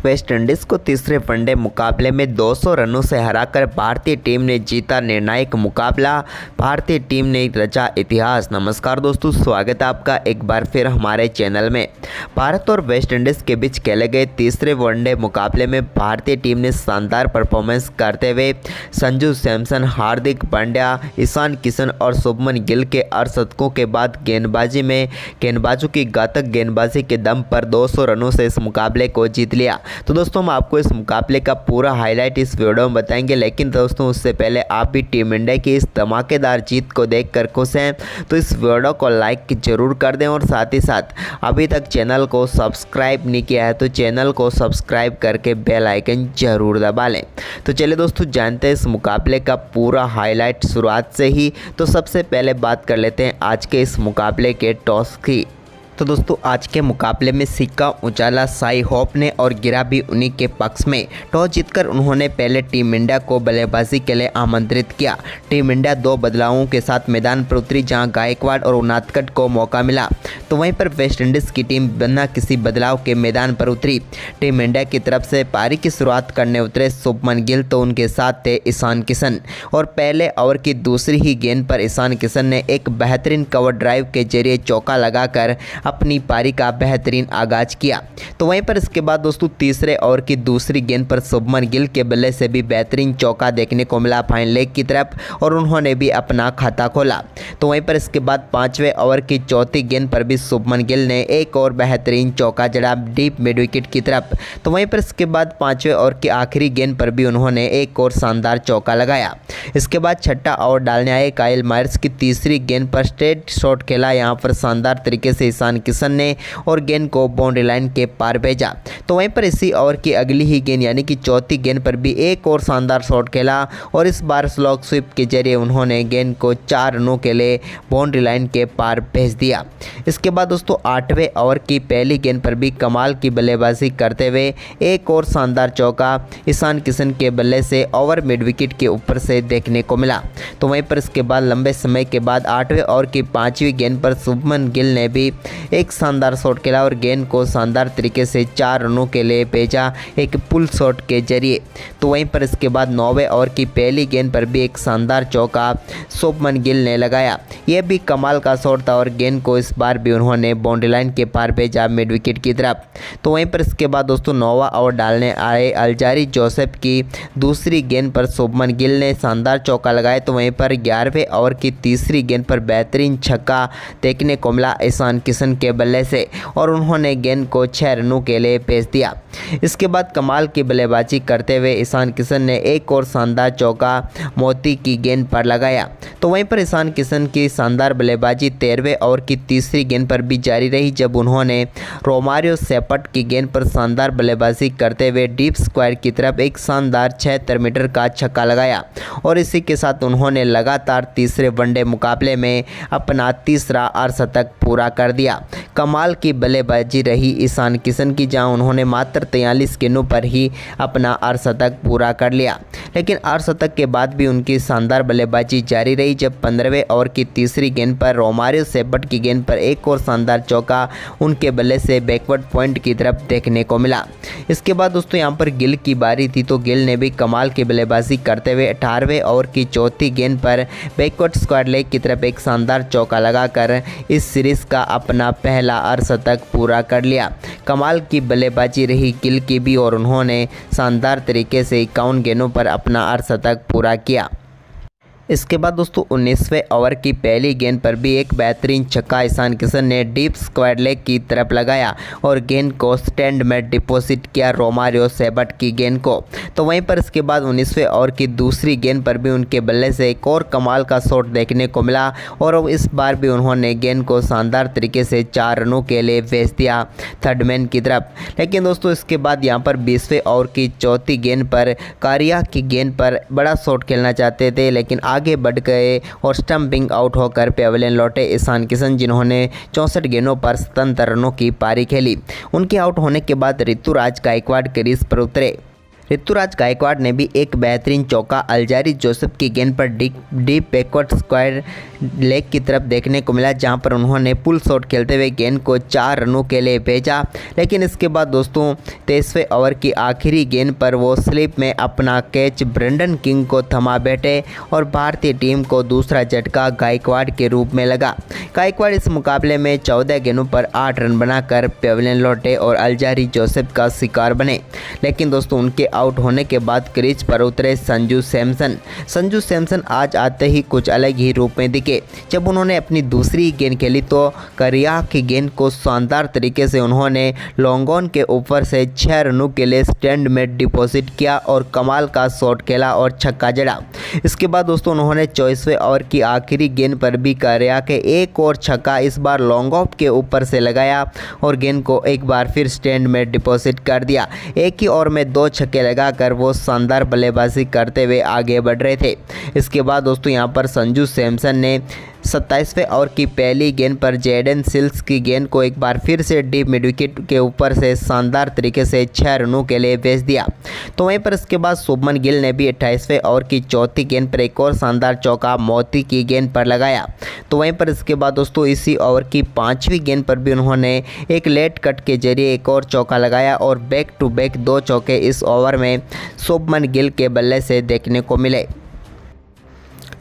West Indies को तीसरे one day मुकाबले में 200 रनों से हराकर भारतीय टीम ने जीता निर्णायक मुकाबला। भारतीय टीम ने रचा इतिहास। नमस्कार दोस्तों, स्वागत है आपका एक बार फिर हमारे चैनल में। भारत और वेस्टइंडीज के बीच खेले गए तीसरे वनडे मुकाबले में भारतीय टीम ने शानदार परफॉर्मेंस करते हुए संजू सैमसन, हार्दिक पांड्या, ईशान किशन और शुभमन गिल के अर्धशतकों के बाद गेंदबाजों की घातक गेंदबाजी के दम पर 200 रनों से इस मुकाबले को जीत लिया। तो दोस्तों, हम आपको इस मुकाबले का पूरा हाईलाइट इस वीडियो में बताएंगे, लेकिन दोस्तों उससे पहले आप भी टीम इंडिया की इस धमाकेदार जीत को देखकर खुश हैं तो इस वीडियो को लाइक जरूर कर दें और साथ ही साथ अभी तक चैनल को सब्सक्राइब नहीं किया है तो चैनल को सब्सक्राइब करके बेल आइकन जरूर दबा लें। तो चलिए दोस्तों, जानते हैं इस मुकाबले का पूरा हाईलाइट शुरुआत से ही। तो सबसे पहले बात कर लेते हैं आज के इस मुकाबले के टॉस की। तो दोस्तों, आज के मुकाबले में सिक्का उछाला साई होप ने और गिरा भी उन्हीं के पक्ष में। टॉस जीतकर उन्होंने पहले टीम इंडिया को बल्लेबाजी के लिए आमंत्रित किया। टीम इंडिया 2 बदलावों के साथ मैदान पर उतरी, जहां गायकवाड़ और उनादकट को मौका मिला, तो वहीं पर वेस्टइंडीज की टीम बिना किसी बदलाव के मैदान पर उतरी। टीम इंडिया की तरफ से पारी की शुरुआत करने उतरे शुभमन गिल, तो उनके साथ थे ईशान किशन और पहले ओवर की दूसरी ही गेंद पर ईशान किशन ने एक बेहतरीन कवर ड्राइव के जरिए चौका लगाकर अपनी पारी का बेहतरीन आगाज किया। तो वहीं पर इसके बाद दोस्तों तीसरे ओवर की दूसरी गेंद पर शुभमन गिल के बल्ले से भी बेहतरीन चौका देखने को मिला फाइन लेग की तरफ और उन्होंने भी अपना खाता खोला। तो वहीं पर इसके बाद 5वें ओवर की चौथी गेंद पर भी शुभमन गिल ने एक और बेहतरीन चौका जड़ा डीप मिड विकेट की तरफ। तो वहीं पर इसके बाद 5वें ओवर की आखिरी गेंद पर भी उन्होंने एक और शानदार चौका लगाया। इसके बाद छठा ओवर डालने आए काइल मायर्स की तीसरी गेंद पर स्ट्रेट शॉट खेला। यहाँ पर शानदार तरीके से ईशान किशन ने और गेंद को बाउंड्री लाइन के पार भेजा। तो वहीं पर इसी ओवर की अगली ही गेंद यानी कि चौथी गेंद पर भी एक और शानदार शॉट खेला और इस बार स्लॉग स्वीप के जरिए उन्होंने गेंद को 4 रनों के लिए बाउंड्री लाइन के पार भेज दिया। इसके बाद दोस्तों 8वें ओवर की पहली गेंद पर भी कमाल की बल्लेबाजी करते हुए एक और शानदार चौका ईशान किशन के बल्ले से ओवर मिड विकेट के ऊपर से देखने को मिला। तो वहीं पर इसके बाद लंबे समय के बाद 8वें ओवर की 5वीं गेंद पर शुभमन गिल ने भी एक शानदार शॉट खेला और गेंद को शानदार तरीके से 4 रनों के लिए भेजा एक पुल शॉट के जरिए। तो वहीं पर इसके बाद 9वें ओवर की पहली गेंद पर भी एक शानदार चौका शुभमन गिल ने लगाया। यह भी कमाल का शॉट था और गेंद को इस बार भी उन्होंने बाउंड्री लाइन के पार भेजा मिड विकेट की तरफ। तो वहीं पर इसके बाद दोस्तों 9वां ओवर डालने आए अल्जारी जोसेफ की दूसरी गेंद पर शुभमन गिल ने शानदार चौका लगाया। तो वहीं पर 11वें ओवर की तीसरी गेंद पर बेहतरीन छक्का देखने को मिला ईशान किशन के बल्ले से और उन्होंने गेंद को 6 रनों के लिए भेज दिया। इसके बाद कमाल की बल्लेबाजी करते हुए ईशान किशन ने एक और शानदार चौका मोती की गेंद पर लगाया। तो वहीं पर ईशान किशन की शानदार बल्लेबाजी 13वें ओवर की तीसरी गेंद पर भी जारी रही, जब उन्होंने रोमारियो सेपट की गेंद पर शानदार बल्लेबाजी करते हुए डीप स्क्वायर की तरफ एक शानदार 76 मीटर का छक्का लगाया और इसी के साथ उन्होंने लगातार तीसरे वनडे मुकाबले में अपना तीसरा अर्धशतक पूरा कर दिया। कमाल की बल्लेबाजी रही ईशान किशन की, जहां उन्होंने मात्र 43 गेंदों पर ही अपना अर्धशतक पूरा कर लिया। लेकिन अर्धशतक के बाद भी उनकी शानदार बल्लेबाजी जारी रही, जब 15वें ओवर की तीसरी गेंद पर रोमारियो सेपट की गेंद पर एक और शानदार चौका उनके बल्ले से बैकवर्ड पॉइंट की तरफ देखने को मिला। इसके बाद दोस्तों यहां पर गिल की बारी थी, तो गिल ने भी कमाल की बल्लेबाजी करते हुए 18वें ओवर की चौथी गेंद पर बैकवर्ड स्क्वायर लेग की तरफ एक शानदार चौका लगाकर इस सीरीज का अपना पहला अर्धशतक पूरा कर लिया। कमाल की बल्लेबाजी रही गिल की भी और उन्होंने शानदार तरीके से 51 गेंदों पर अपना अर्धशतक पूरा किया। इसके बाद दोस्तों 19वें ओवर की पहली गेंद पर भी एक बेहतरीन छक्का ईशान किशन ने डीप स्क्वायर लेग की तरफ लगाया और गेंद को स्टैंड में डिपॉजिट किया रोमारियो सेपट की गेंद को। तो वहीं पर इसके बाद 19वें ओवर की दूसरी गेंद पर भी उनके बल्ले से एक और कमाल का शॉट देखने को मिला और इस बार भी उन्होंने गेंद को शानदार तरीके से 4 रनों के लिए भेज दिया थर्ड मैन की तरफ। लेकिन दोस्तों इसके बाद यहाँ पर 20वें ओवर की चौथी गेंद पर कारिया की गेंद पर बड़ा शॉट खेलना चाहते थे, लेकिन आगे बढ़ गए और स्टंपिंग आउट होकर पेवेलियन लौटे ईशान किशन, जिन्होंने 64 गेंदों पर 77 रनों की पारी खेली। उनके आउट होने के बाद ऋतुराज गायकवाड़ क्रीज पर उतरे। ऋतुराज गायकवाड़ ने भी एक बेहतरीन चौका अल्जारी जोसेफ की गेंद पर डीप बैकवर्ड स्क्वायर लेग की तरफ देखने को मिला, जहां पर उन्होंने पुल शॉट खेलते हुए गेंद को 4 रनों के लिए भेजा। लेकिन इसके बाद दोस्तों 23वें ओवर की आखिरी गेंद पर वो स्लिप में अपना कैच ब्रेंडन किंग को थमा बैठे और भारतीय टीम को दूसरा झटका गायकवाड़ के रूप में लगा। गायकवाड़ इस मुकाबले में 14 गेंदों पर 8 रन बनाकर पेविलियन लौटे और अल्जारी जोसेफ का शिकार बने। लेकिन दोस्तों उनके आउट होने के बाद क्रीज पर उतरे संजू सैमसन आज आते ही कुछ अलग ही रूप में दिखे। जब उन्होंने अपनी दूसरी गेंद खेली तो करिया की गेंद को शानदार तरीके से उन्होंने लॉन्ग ऑन के ऊपर से 6 रनों के लिए स्टैंड में डिपॉजिट किया और कमाल का शॉट खेला और छक्का जड़ा। इसके बाद दोस्तों उन्होंने 24वें ओवर की आखिरी गेंद पर भी करिया के एक और छक्का इस बार लॉन्ग ऑफ के ऊपर से लगाया और गेंद को एक बार फिर स्टैंड में डिपॉजिट कर दिया। एक ही ओवर में 2 छक्के लगाकर वो शानदार बल्लेबाजी करते हुए आगे बढ़ रहे थे। इसके बाद दोस्तों यहां पर संजू सैमसन ने 27वें ओवर की पहली गेंद पर जैडन सिल्स की गेंद को एक बार फिर से डीप मिड विकेट के ऊपर से शानदार तरीके से 6 रनों के लिए भेज दिया। तो वहीं पर इसके बाद शुभमन गिल ने भी 28वें ओवर की चौथी गेंद पर एक और शानदार चौका मोती की गेंद पर लगाया। तो वहीं पर इसके बाद दोस्तों इसी ओवर की 5वीं गेंद पर भी उन्होंने एक लेट कट के जरिए एक और चौका लगाया और बैक टू बैक 2 चौके इस ओवर में शुभमन गिल के बल्ले से देखने को मिले।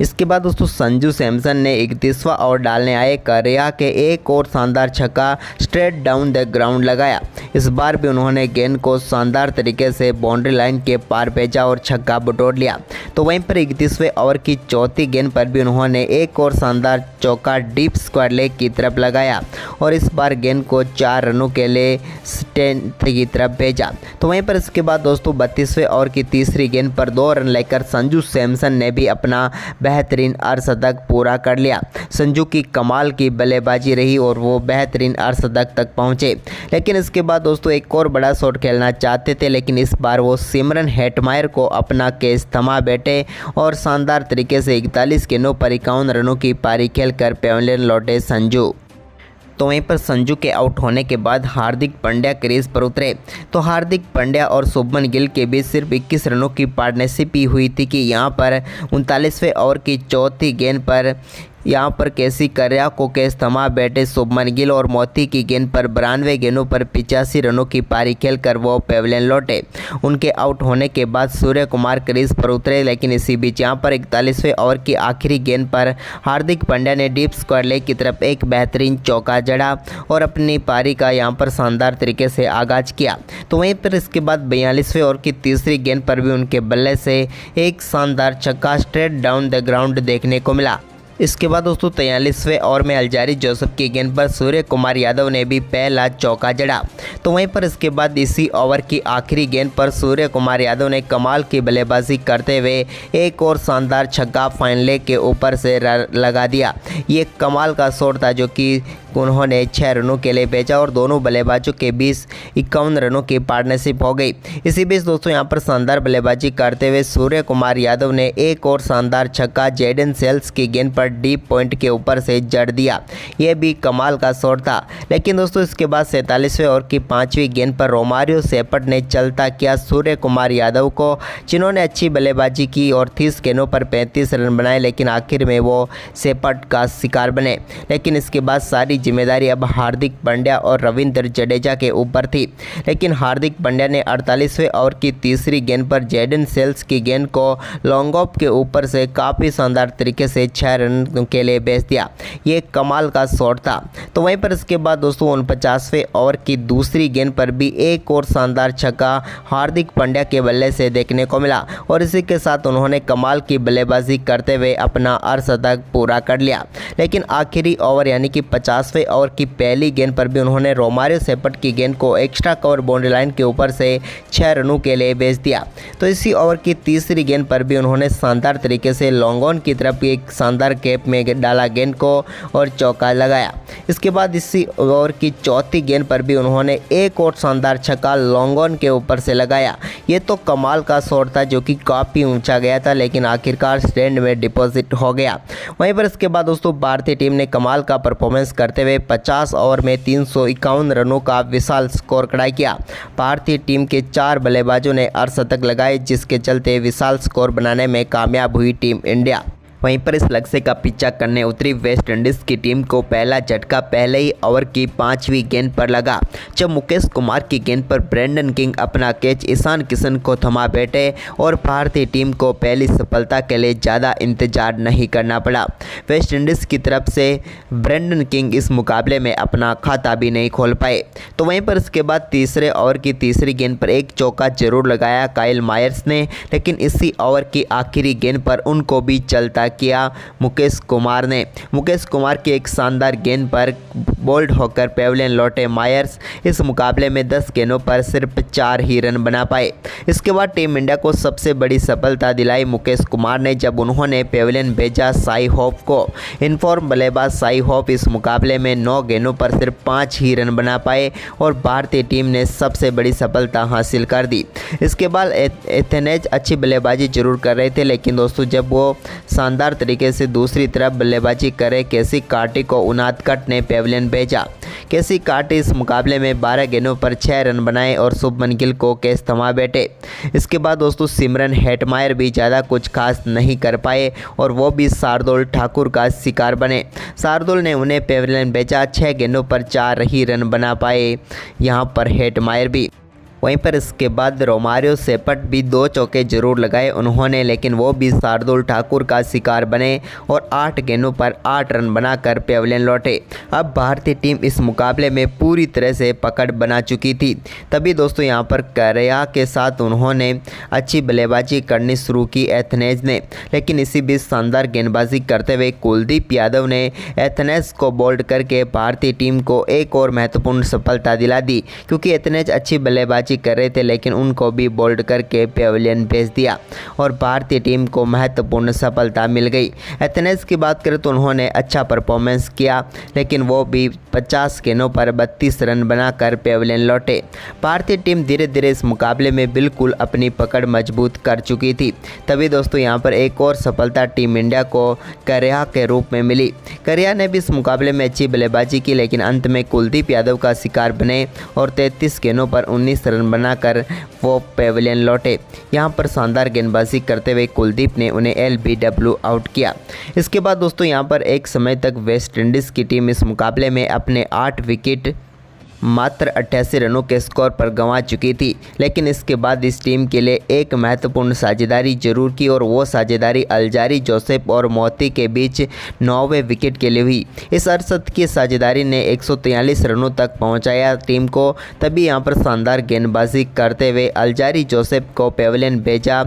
इसके बाद दोस्तों संजू सैमसन ने 31वां ओवर डालने आए करिया के एक और शानदार छक्का स्ट्रेट डाउन द ग्राउंड लगाया। इस बार भी उन्होंने गेंद को शानदार तरीके से बाउंड्री लाइन के पार भेजा और छक्का बटोर लिया। तो वहीं पर 31वें ओवर की चौथी गेंद पर भी उन्होंने एक और शानदार चौका डीप स्क्वायर लेग की तरफ लगाया और इस बार गेंद को 4 रनों के लिए स्टैंड की तरफ भेजा। तो वहीं पर इसके बाद दोस्तों 32वें ओवर की तीसरी गेंद पर 2 रन लेकर संजू सैमसन ने भी अपना बेहतरीन अर्धशतक पूरा कर लिया। संजू की कमाल की बल्लेबाजी रही और वो बेहतरीन अर्धशतक तक पहुंचे। लेकिन इसके बाद दोस्तों एक और बड़ा शॉट खेलना चाहते थे, लेकिन इस बार वो सिमरन हेटमायर को अपना कैच थमा बैठे और शानदार तरीके से 41 गेंदों पर 51 रनों की पारी खेलकर पेविलियन लौटे संजू। तो वहीं पर संजू के आउट होने के बाद हार्दिक पांड्या क्रीज पर उतरे। तो हार्दिक पांड्या और शुभमन गिल के बीच सिर्फ 21 रनों की पार्टनरशिप ही हुई थी कि यहां पर 39वें ओवर की चौथी गेंद पर यहाँ पर कैसी करिया को कैच थमा बैठे शुभमन गिल और मोती की गेंद पर 92 गेंदों पर 85 रनों की पारी खेलकर वो पेविलियन लौटे। उनके आउट होने के बाद सूर्य कुमार क्रीज पर उतरे, लेकिन इसी बीच यहाँ पर 41वें ओवर की आखिरी गेंद पर हार्दिक पांड्या ने डीप स्क्वायर लेग की तरफ एक बेहतरीन चौका जड़ा और अपनी पारी का यहाँ पर शानदार तरीके से आगाज किया। तो वहीं पर इसके बाद 42वें ओवर की तीसरी गेंद पर भी उनके बल्ले से एक शानदार छक्का स्ट्रेट डाउन द ग्राउंड देखने को मिला। इसके बाद दोस्तों 43वें ओवर में अल्जारी जोसेफ की गेंद पर सूर्य कुमार यादव ने भी पहला चौका जड़ा। तो वहीं पर इसके बाद इसी ओवर की आखिरी गेंद पर सूर्य कुमार यादव ने कमाल की बल्लेबाजी करते हुए एक और शानदार छक्का फाइन लेग के ऊपर से लगा दिया। ये कमाल का शॉट था जो कि उन्होंने 6 रनों के लिए भेजा और दोनों बल्लेबाजों के बीच 51 रनों की पार्टनरशिप हो गई। इसी बीच दोस्तों यहां पर शानदार बल्लेबाजी करते हुए सूर्य कुमार यादव ने एक और शानदार छक्का जैडन सेल्स की गेंद पर डीप पॉइंट के ऊपर से जड़ दिया। यह भी कमाल का शॉट था। लेकिन दोस्तों इसके बाद 47वें ओवर की 5वीं गेंद पर रोमारियो सेपट ने चलता किया सूर्य कुमार यादव को, जिन्होंने अच्छी बल्लेबाजी की और 30 गेंदों पर 35 रन बनाए, लेकिन आखिर में वो सेपट का शिकार बने। लेकिन इसके बाद सारी जिम्मेदारी अब हार्दिक पांड्या और रविंद्र जडेजा के ऊपर थी। लेकिन हार्दिक पांड्या ने 48वें ओवर की तीसरी गेंद पर जैडन सेल्स की गेंद को लॉन्ग ऑफ के ऊपर से काफ़ी शानदार तरीके से 6 रन के लिए भेज दिया। ये कमाल का शॉट था। तो वहीं पर इसके बाद दोस्तों 49वें ओवर की दूसरी गेंद पर भी एक और शानदार छक्का हार्दिक पांड्या के बल्ले से देखने को मिला और इसी के साथ उन्होंने कमाल की बल्लेबाजी करते हुए अपना अर्धशतक पूरा कर लिया। लेकिन आखिरी ओवर यानी कि 50वें ओवर की पहली गेंद पर भी उन्होंने रोमारियो सेपट की गेंद को एक्स्ट्रा कवर बाउंड्री लाइन के ऊपर से 6 रनों के लिए भेज दिया। तो इसी ओवर की तीसरी गेंद पर भी उन्होंने शानदार तरीके से लॉन्ग ऑन की तरफ एक शानदार कैप में डाला गेंद को और चौका लगाया। इसके बाद इसी ओवर की चौथी गेंद पर भी उन्होंने एक और शानदार छक्का लॉन्ग ऑन के ऊपर से लगाया। ये तो कमाल का शॉट था जो कि काफ़ी ऊंचा गया था, लेकिन आखिरकार स्टैंड में डिपॉजिट हो गया। वहीं पर इसके बाद दोस्तों भारतीय टीम ने कमाल का परफॉर्मेंस करते करते हुए 50 ओवर में 351 रनों का विशाल स्कोर खड़ा किया। भारतीय टीम के 4 बल्लेबाजों ने अर्धशतक लगाए, जिसके चलते विशाल स्कोर बनाने में कामयाब हुई टीम इंडिया। वहीं पर इस लक्ष्य का पीछा करने उतरी वेस्ट इंडीज़ की टीम को पहला झटका पहले ही ओवर की 5वीं गेंद पर लगा, जब मुकेश कुमार की गेंद पर ब्रेंडन किंग अपना कैच ईशान किशन को थमा बैठे और भारतीय टीम को पहली सफलता के लिए ज़्यादा इंतजार नहीं करना पड़ा। वेस्ट इंडीज़ की तरफ से ब्रेंडन किंग इस मुकाबले में अपना खाता भी नहीं खोल पाए। तो वहीं पर इसके बाद तीसरे ओवर की तीसरी गेंद पर एक चौका जरूर लगाया काइल मायर्स ने, लेकिन इसी ओवर की आखिरी गेंद पर उनको भी चलता किया मुकेश कुमार ने। मुकेश कुमार की एक शानदार गेंद पर बोल्ड होकर पेविलियन लौटे मायर्स इस मुकाबले में 10 गेंदों पर सिर्फ 4 ही रन बना पाए। इसके बाद टीम इंडिया को सबसे बड़ी सफलता दिलाई मुकेश कुमार ने, जब उन्होंने पेविलियन भेजा साई होप को। इनफॉर्म बल्लेबाज साई होप इस मुकाबले में 9 गेंदों पर सिर्फ 5 ही रन बना पाए और भारतीय टीम ने सबसे बड़ी सफलता हासिल कर दी। इसके बाद एथेनेज अच्छी बल्लेबाजी जरूर कर रहे थे, लेकिन दोस्तों जब वो शानदार तरीके से दूसरी तरफ बल्लेबाजी करे केसी कार्टी को उनादकट ने पेविलियन भेजा। केसी कार्टी इस मुकाबले में 12 गेंदों पर 6 रन बनाए और शुभमन गिल को कैच थमा बैठे। इसके बाद दोस्तों सिमरन हेटमायर भी ज़्यादा कुछ खास नहीं कर पाए और वो भी शार्दुल ठाकुर का शिकार बने। शार्दुल ने उन्हें पेविलियन भेजा, 6 गेंदों पर 4 ही रन बना पाए यहाँ पर हेटमायर भी। वहीं पर इसके बाद रोमारियो सेपट भी 2 चौके जरूर लगाए उन्होंने, लेकिन वो भी शार्दुल ठाकुर का शिकार बने और 8 गेंदों पर 8 रन बनाकर पेविलियन लौटे। अब भारतीय टीम इस मुकाबले में पूरी तरह से पकड़ बना चुकी थी। तभी दोस्तों यहाँ पर करेया के साथ उन्होंने अच्छी बल्लेबाजी करनी शुरू की एथेनेज ने, लेकिन इसी बीच शानदार गेंदबाजी करते हुए कुलदीप यादव ने एथेनेज को बोल्ड करके भारतीय टीम को एक और महत्वपूर्ण सफलता दिला दी, क्योंकि एथेनेज अच्छी बल्लेबाजी कर रहे थे लेकिन उनको भी बोल्ड करके पेविलियन भेज दिया और भारतीय टीम को महत्वपूर्ण सफलता मिल गई। एथेनेज की बात करें तो उन्होंने अच्छा परफॉर्मेंस किया, लेकिन वो भी 50 गेंदों पर 32 रन बनाकर पेविलियन लौटे। भारतीय टीम धीरे धीरे इस मुकाबले में बिल्कुल अपनी पकड़ मजबूत कर चुकी थी। तभी दोस्तों यहाँ पर एक और सफलता टीम इंडिया को करेया के रूप में मिली। करेया ने भी इस मुकाबले में अच्छी बल्लेबाजी की, लेकिन अंत में कुलदीप यादव का शिकार बने और 33 गेंदों पर 19 रन बनाकर वो पेविलियन लौटे। यहां पर शानदार गेंदबाजी करते हुए कुलदीप ने उन्हें LBW आउट किया। इसके बाद दोस्तों यहां पर एक समय तक वेस्ट इंडीज़ की टीम इस मुकाबले में अपने 8 विकेट मात्र 88 रनों के स्कोर पर गंवा चुकी थी, लेकिन इसके बाद इस टीम के लिए एक महत्वपूर्ण साझेदारी जरूर की और वो साझेदारी अल्जारी जोसेफ और मोती के बीच 9वें विकेट के लिए हुई। इस अर्धशतक की साझेदारी ने 143 रनों तक पहुंचाया टीम को। तभी यहां पर शानदार गेंदबाजी करते हुए अल्जारी जोसेफ को पेविलियन भेजा।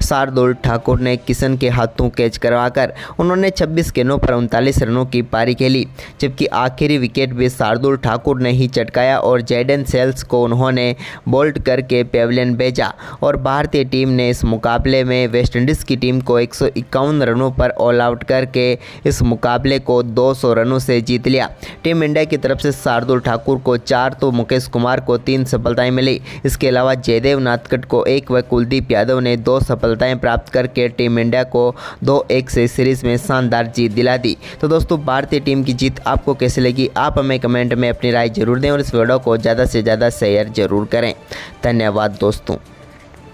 शार्दुल ठाकुर ने किशन के हाथों कैच करवाकर उन्होंने 26 गेंदों पर 39 रनों की पारी खेली, जबकि आखिरी विकेट भी शार्दुल ठाकुर ने ही चटका और जैडन सेल्स को उन्होंने बोल्ड करके पेविलियन भेजा और भारतीय टीम ने इस मुकाबले में वेस्ट इंडीज़ की टीम को 151 रनों पर ऑल आउट करके इस मुकाबले को 200 रनों से जीत लिया। टीम इंडिया की तरफ से शार्दुल ठाकुर को 4 तो मुकेश कुमार को 3 सफलताएं मिली। इसके अलावा जयदेव नाथकट को 1 व कुलदीप यादव ने 2 सफलताएं प्राप्त करके टीम इंडिया को 2-1 से सीरीज में शानदार जीत दिला दी। तो दोस्तों भारतीय टीम की जीत आपको कैसी लगी, आप हमें कमेंट में अपनी राय जरूर दें और इस वीडियो को ज़्यादा से ज़्यादा शेयर जरूर करें। धन्यवाद दोस्तों।